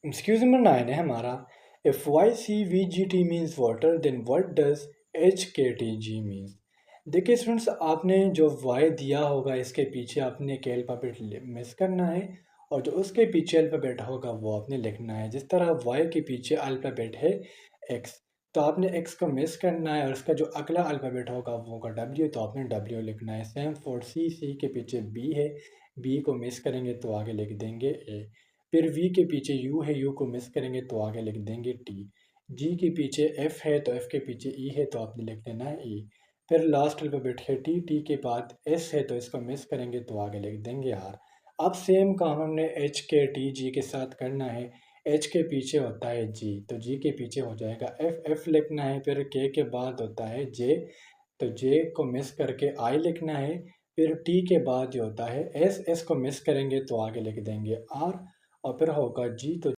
Excuse number 9 है हमारा। If Y C V G T means water then what does H K T G means. देखिए students, आपने जो Y दिया होगा इसके पीछे आपने एक अल्फ़ाबेट मिस करना है, और जो उसके पीछे अल्फ़ाबेट होगा वो आपने लिखना है। जिस तरह वाई के पीछे अल्फ़ाबेट है एक्स, तो आपने एक्स को मिस करना है, और उसका जो अगला अल्फ़ाबेट होगा वो होगा डब्ल्यू, तो आपने डब्ल्यू लिखना है। सेम फॉर सी, सी के पीछे बी है, बी को मिस करेंगे तो आगे लिख देंगे ए। फिर वी के पीछे यू है, यू को मिस करेंगे तो आगे लिख देंगे टी। जी के पीछे एफ है, तो एफ के पीछे ई है, तो आपने लिख देना है ई। फिर लास्ट अल्फ़ाबेट है टी, टी के बाद एस है, तो इसको मिस करेंगे तो आगे लिख देंगे आर। अब सेम काम हमने एच के टी जी के साथ करना है। एच के पीछे होता है जी, तो जी के पीछे हो जाएगा एफ, एफ लिखना है। फिर के बाद होता है जे, तो जे को मिस करके आई लिखना है। फिर टी के बाद जो होता है एस, एस को मिस करेंगे तो आगे लिख देंगे आर, और फिर होगा जी, तो